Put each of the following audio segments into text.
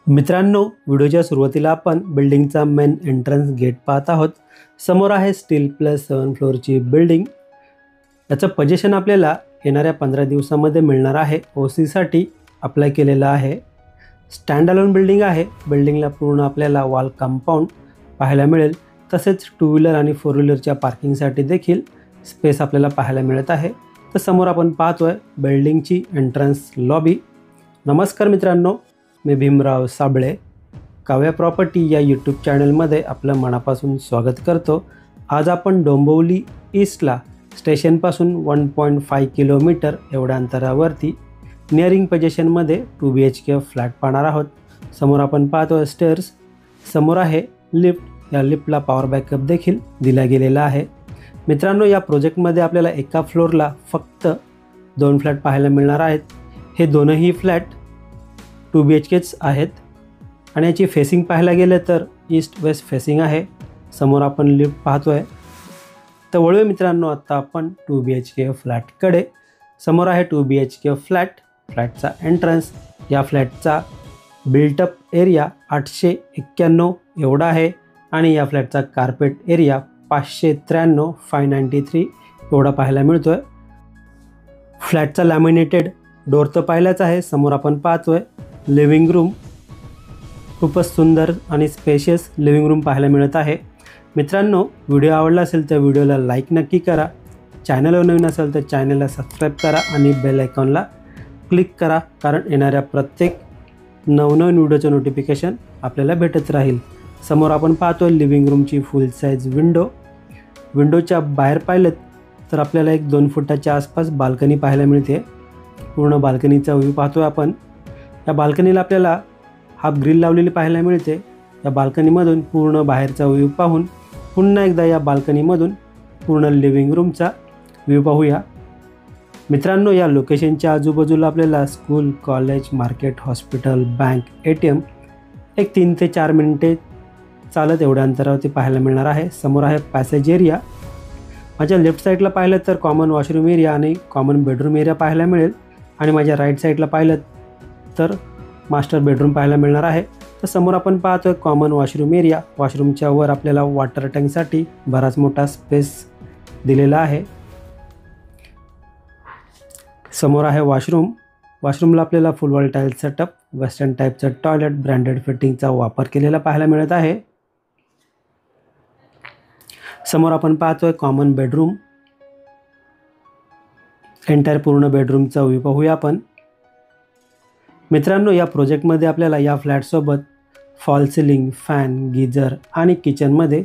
मित्रांनो, व्हिडिओच्या सुरुवातीला आपण बिल्डिंगचा मेन एंट्रन्स गेट पाहत आहोत। समोर आहे स्टील प्लस 7 फ्लोअरची बिल्डिंग। याचं पोझिशन आपल्याला येणाऱ्या 15 दिवसांमध्ये मिळणार आहे। ओसी साठी अप्लाय केलेला आहे। स्टँड अलोन बिल्डिंग आहे। बिल्डिंगला पूर्ण आपल्याला वॉल कंपाऊंड पाहायला मिळेल। तसेच टू व्हीलर आणि फोर व्हीलरच्या पार्किंगसाठी देखील स्पेस आपल्याला पाहायला मिळत आहे। तर समोर आपण पाहतोय बिल्डिंगची एंट्रन्स लॉबी। नमस्कार मित्रांनो, मी भीमराव साबळे काव्या प्रॉपर्टी या यूट्यूब चॅनलमध्ये आपलं मनापासून स्वागत करतो। आज आपण डोंबिवली ईस्टला स्टेशनपासून 1.5 किलोमीटर एवढ्या अंतरावरती नियरिंग पोझिशनमध्ये 2 BHK फ्लॅट पाहणार आहोत। समोर आपण पाहतोय स्टेअर्स, समोर आहे लिफ्ट। या लिफ्टला पॉवर बॅकअप देखील दिला गेलेला आहे। मित्रांनो, या प्रोजेक्टमध्ये आपल्याला एका फ्लोअरला फक्त 2 फ्लॅट पाहायला मिळणार आहेत। हे दोनही फ्लॅट 2 BHKच आहेत आणि याची फेसिंग पाहायला गेलं तर ईस्ट वेस्ट फेसिंग आहे। समोर आपण लिफ्ट पाहतोय। तर वळूया मित्रांनो आता आपण 2 BHK फ्लॅटकडे। समोर आहे 2 BHK फ्लॅटचा एंट्रन्स। या फ्लॅटचा बिल्टअप एरिया 891 एवढा आहे आणि या फ्लॅटचा कार्पेट एरिया 593 एवढा पाहायला मिळतोय। फ्लॅटचा लॅमिनेटेड डोर तर पाहिलाच आहे। समोर आपण पाहतोय लिव्हिंग रूम, खूपच सुंदर आणि स्पेशियस लिव्हिंग रूम पाहायला मिळत आहे। मित्रांनो, व्हिडिओ आवडला असेल तर व्हिडिओला लाईक नक्की करा। चॅनलवर नवीन असेल तर चॅनलला सबस्क्राईब करा आणि बेल आयकॉनला क्लिक करा, कारण येणाऱ्या प्रत्येक नवनवीन व्हिडिओचं नोटिफिकेशन आपल्याला भेटत राहील। समोर आपण पाहतोय लिव्हिंग रूमची फुल साईज विंडोच्या बाहेर पाहिलं तर आपल्याला एक 2 फुटाच्या आसपास बाल्कनी पाहायला मिळते। पूर्ण बाल्कनीचा व्ह्यू पाहतोय आपण। या बाल्कनीला आपल्याला हाफ ग्रिल लावलेली पाहायला मिळते। या बाल्कनीमधून पूर्ण बाहेरचा व्ह्यू पाहून पुन्हा एकदा या बाल्कनीमधून पूर्ण लिव्हिंग रूमचा व्ह्यू पाहूया। मित्रांनो, या लोकेशनच्या आजूबाजूला आपल्याला school, college, market, hospital, bank, ATM एक 3 ते 4 मिनिटे चालत एवढ्या अंतरावरती पाहायला मिळणार आहे। समोर आहे पॅसेज एरिया। माझ्या लेफ्ट साईडला पाहिलं तर कॉमन वॉशरूम एरिया आणि कॉमन बेडरूम एरिया पाहायला मिळेल आणि माझ्या राईट साईडला पाहिलं तर मास्टर बेडरूम पाहायला मिळणार आहे। तर समोर आपण पाहतोय कॉमन वॉशरूम एरिया। वॉशरूमच्या वर आपल्याला वॉटर टँकसाठी बराच मोठा स्पेस दिलेला आहे। समोर आहे वॉशरूमला आपल्याला फुल वॉल टाइल्स सेटअप, वेस्टर्न टाईपचं टॉयलेट, ब्रँडेड फिटिंगचा वापर केलेला पाहायला मिळत आहे। समोर आपण पाहतोय कॉमन बेडरूम। एंटायर पूर्ण बेडरूमचा व्ह्यू पाहूया आपण। मित्रांनो, या प्रोजेक्टमध्ये आपल्याला या फ्लॅटसोबत फॉल सिलिंग, फॅन, गीझर आणि किचनमध्ये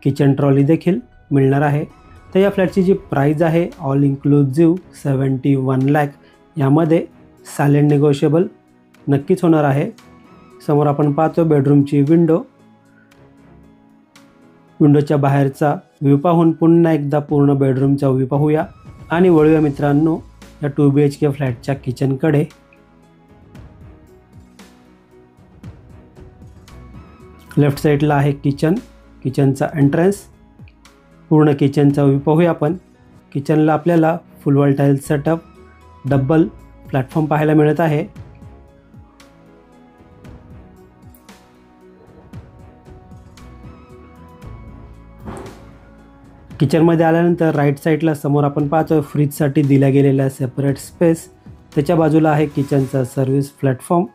किचन ट्रॉली देखील मिळणार आहे। तर या फ्लॅटची जी प्राईज आहे ऑल इन्क्लुझिव्ह 71 लाख, यामध्ये सायलेंट निगोशिएबल नक्कीच होणार आहे। समोर आपण पाहतो बेडरूमची विंडोच्या बाहेरचा व्ह्यू पाहून पुन्हा एकदा पूर्ण बेडरूमचा व्ह्यू पाहूया आणि वळूया मित्रांनो या 2 BHK फ्लॅटच्या किचनकडे। लेफ्ट साईडला आहे किचनचा एंट्रन्स। पूर्ण किचनचा व्ह्यू पाहूया आपण। किचनला आपल्याला फुल wall tiles setup, double platform पाहायला मिळत आहे। किचनमध्ये आल्यानंतर राईट साईडला समोर आपण पाहतोय फ्रीजसाठी दिला गेलेला सेपरेट स्पेस। त्याच्या बाजूला आहे किचनचा सर्व्हिस प्लॅटफॉर्म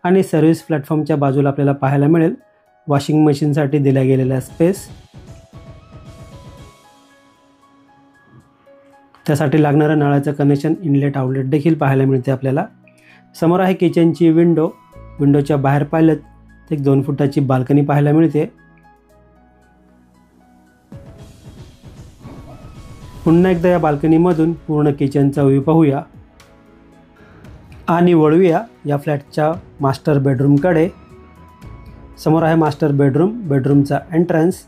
आणि सर्व्हिस प्लॅटफॉर्मच्या बाजूला आपल्याला पाहायला मिळेल वॉशिंग मशीनसाठी दिला गेलेला स्पेस। त्यासाठी लागणारं नळाचं कनेक्शन, इनलेट आउटलेट देखील पाहायला मिळते आपल्याला। समोर आहे किचनची विंडोच्या बाहेर पाहिलं तर एक 2 फुटाची बाल्कनी पाहायला मिळते। पुन्हा एकदा या बाल्कनीमधून पूर्ण किचनचा व्ह्यू पाहूया आणि वळूया या फ्लॅटच्या मास्टर बेडरूमकडे। समोर आहे मास्टर बेडरूमचा एंट्रन्स।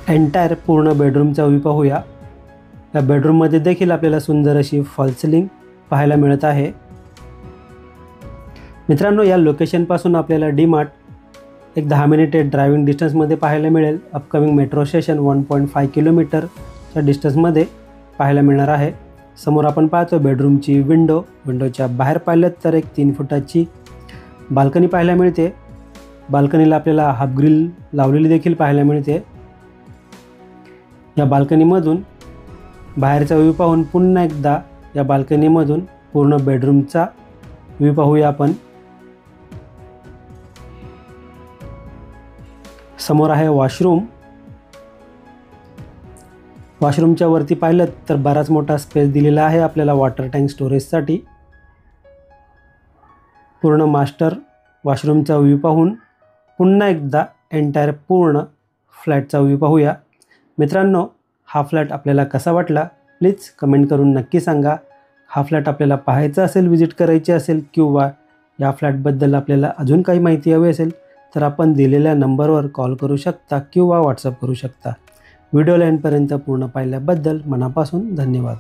एंटायर पूर्ण बेडरूमचा व्ह्यू पाहूया। या बेडरूममध्ये देखील आपल्याला सुंदर अशी फॉल सिलिंग पाहायला मिळत आहे। मित्रांनो, या लोकेशनपासून आपल्याला डीमार्ट एक 10 मिनिटे ड्रायव्हिंग डिस्टन्समध्ये पाहायला मिळेल। अपकमिंग मेट्रो स्टेशन 1.5 किलोमीटरच्या डिस्टन्समध्ये पाहायला मिळणार आहे। समोर आपण पाहतो बेडरूमची विंडोच्या बाहेर पाहिलं तर एक 3 फुटाची बाल्कनी पाहायला मिळते. बाल्कनीला आपल्याला हाफ ग्रिल लावलेली देखील पाहायला मिळते. या बाल्कनीमधून बाहेरचा व्ह्यू पाहून पुन्हा एकदा या बाल्कनीमधून पूर्ण बेडरूमचा व्ह्यू पाहूया आपण. समोर आहे वॉशरूम. वॉशरूमच्या वरती पाहिलं तर बराच मोठा स्पेस दिलेला आहे आपल्याला वॉटर टँक स्टोरेजसाठी. पूर्ण मास्टर वॉशरूमचा व्ह्यू पाहून पुन्हा एकदा एंटायर पूर्ण फ्लॅटचा व्ह्यू पाहूया. मित्रांनो, हा फ्लॅट आपल्याला कसा वाटला प्लीज कमेंट करून नक्की सांगा. हा फ्लॅट आपल्याला पाहायचा असेल, विजिट करायची असेल किंवा या फ्लॅटबद्दल आपल्याला अजून काही माहिती हवी असेल तर आपण दिलेल्या नंबरवर कॉल करू शकता किंवा व्हॉट्सअप करू शकता. व्हिडिओ लाईनपर्यंत पूर्ण पाहिल्याबद्दल मनापासून धन्यवाद.